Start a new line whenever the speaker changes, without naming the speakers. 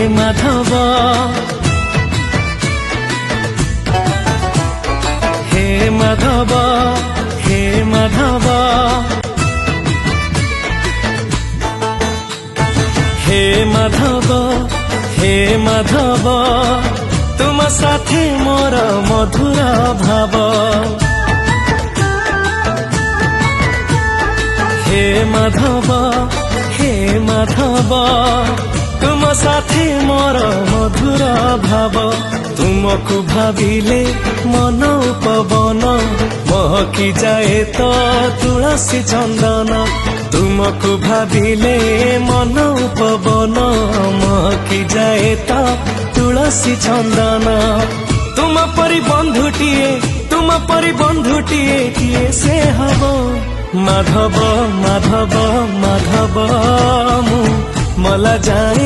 माधव हे माधव हे माधव हे माधव हे माधव तुम साथी मोर मधुर भाव हे माधव हे माधव तुम साथी मोर मधुर भाव तुमको भाविले मन पवन महकी जाए तो तुलसी चंदन तुमको भाविले मन पवन महकी जाए तो तुलसी चंदन तुम परी बंधुटीए किए से हब माधव माधव माधव मु मला जाए।